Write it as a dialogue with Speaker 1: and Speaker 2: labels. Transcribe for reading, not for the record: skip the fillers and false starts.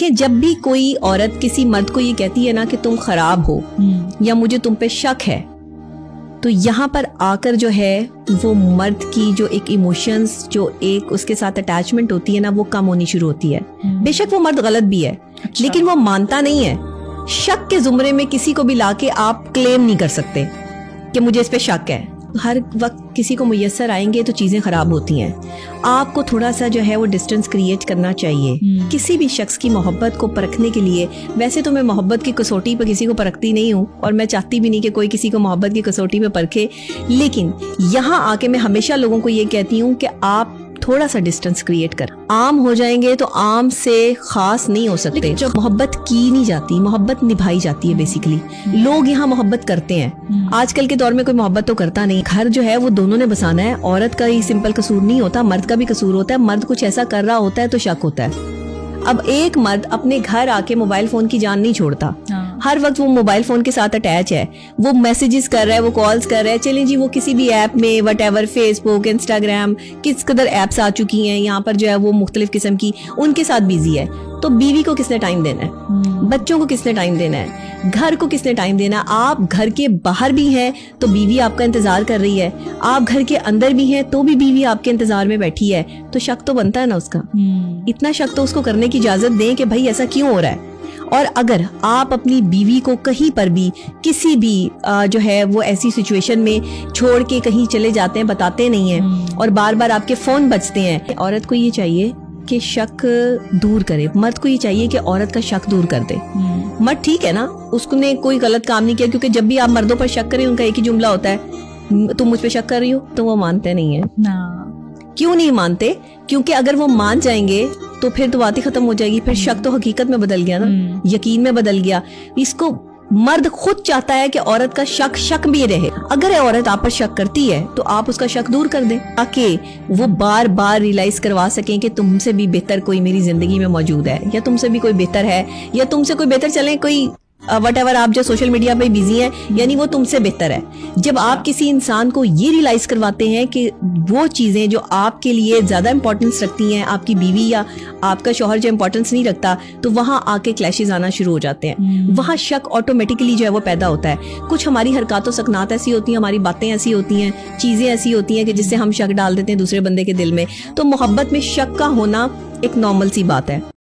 Speaker 1: دیکھیں جب بھی کوئی عورت کسی مرد کو یہ کہتی ہے نا کہ تم خراب ہو یا مجھے تم پہ شک ہے, تو یہاں پر آ کر جو ہے وہ مرد کی جو ایک ایموشنز, جو ایک اس کے ساتھ اٹیچمنٹ ہوتی ہے نا, وہ کم ہونی شروع ہوتی ہے. بے شک وہ مرد غلط بھی ہے لیکن وہ مانتا نہیں ہے. شک کے زمرے میں کسی کو بھی لا کے آپ کلیم نہیں کر سکتے کہ مجھے اس پہ شک ہے. ہر وقت کسی کو میسر آئیں گے تو چیزیں خراب ہوتی ہیں. آپ کو تھوڑا سا جو ہے وہ ڈسٹینس کریٹ کرنا چاہیے کسی بھی شخص کی محبت کو پرکھنے کے لیے. ویسے تو میں محبت کی کسوٹی پہ کسی کو پرکھتی نہیں ہوں اور میں چاہتی بھی نہیں کہ کوئی کسی کو محبت کی کسوٹی پہ پرکھے, لیکن یہاں آ کے میں ہمیشہ لوگوں کو یہ کہتی ہوں کہ آپ تھوڑا سا ڈسٹینس کریٹ کر. عام ہو جائیں گے تو عام سے خاص نہیں ہو سکتے. جو محبت کی نہیں جاتی, محبت نبھائی جاتی ہے. بیسیکلی لوگ یہاں محبت کرتے ہیں. آج کل کے دور میں کوئی محبت تو کرتا نہیں. گھر جو ہے وہ دونوں نے بسانا ہے. عورت کا ہی سمپل قصور نہیں ہوتا, مرد کا بھی قصور ہوتا ہے. مرد کچھ ایسا کر رہا ہوتا ہے تو شک ہوتا ہے. اب ایک مرد اپنے گھر آ کے موبائل فون کی جان نہیں چھوڑتا. ہر وقت وہ موبائل فون کے ساتھ اٹیچ ہے, وہ میسیجز کر رہا ہے, وہ کالز کر رہا ہے. چلیں جی وہ کسی بھی ایپ میں whatever, Facebook, Instagram, کس قدر ایپس آ چکی ہیں یہاں پر جو ہے وہ مختلف قسم کی, ان کے ساتھ بیزی ہے. تو بیوی کو کس نے ٹائم دینا ہے, بچوں کو کس نے ٹائم دینا ہے, گھر کو کس نے ٹائم دینا ہے. آپ گھر کے باہر بھی ہیں تو بیوی آپ کا انتظار کر رہی ہے, آپ گھر کے اندر بھی ہیں تو بھی بیوی آپ کے انتظار میں بیٹھی ہے. تو شک تو بنتا ہے نا اس کا. اتنا شک تو اس کو کرنے کی اجازت دیں کہ بھائی ایسا کیوں ہو رہا ہے. اور اگر آپ اپنی بیوی کو کہیں پر بھی کسی بھی جو ہے وہ ایسی سچویشن میں چھوڑ کے کہیں چلے جاتے ہیں, بتاتے نہیں ہیں اور بار بار آپ کے فون بجتے ہیں, عورت کو یہ چاہیے کہ شک دور کرے. مرد کو یہ چاہیے کہ عورت کا شک دور کر دے. مرد ٹھیک ہے نا, اس نے کوئی غلط کام نہیں کیا, کیونکہ جب بھی آپ مردوں پر شک کریں ان کا ایک ہی جملہ ہوتا ہے, تم مجھ پہ شک کر رہی ہو. تو وہ مانتے نہیں ہیں. کیوں نہیں مانتے؟ کیونکہ اگر وہ مان جائیں گے تو پھر تو بات ہی ختم ہو جائے گی. پھر شک تو حقیقت میں بدل گیا نا, یقین میں بدل گیا. اس کو مرد خود چاہتا ہے کہ عورت کا شک بھی رہے. اگر عورت آپ پر شک کرتی ہے تو آپ اس کا شک دور کر دیں تاکہ وہ بار بار ریلائز کروا سکیں کہ تم سے بھی بہتر کوئی میری زندگی میں موجود ہے, یا تم سے بھی کوئی بہتر ہے, یا تم سے کوئی بہتر چلیں کوئی وٹ ایور, آپ جو سوشل میڈیا پہ بزی ہیں, یعنی وہ تم سے بہتر ہے. جب آپ کسی انسان کو یہ ریلائز کرواتے ہیں کہ وہ چیزیں جو آپ کے لیے زیادہ امپورٹنس رکھتی ہیں, آپ کی بیوی یا آپ کا شوہر جو امپورٹنس نہیں رکھتا, تو وہاں آ کے کلیشز آنا شروع ہو جاتے ہیں. وہاں شک آٹومیٹکلی جو ہے وہ پیدا ہوتا ہے. کچھ ہماری حرکات و سکنات ایسی ہوتی ہیں, ہماری باتیں ایسی ہوتی ہیں, چیزیں ایسی ہوتی ہیں کہ جس سے ہم شک ڈال دیتے ہیں دوسرے بندے کے دل میں. تو محبت میں شک کا ہونا ایک نارمل سی بات ہے.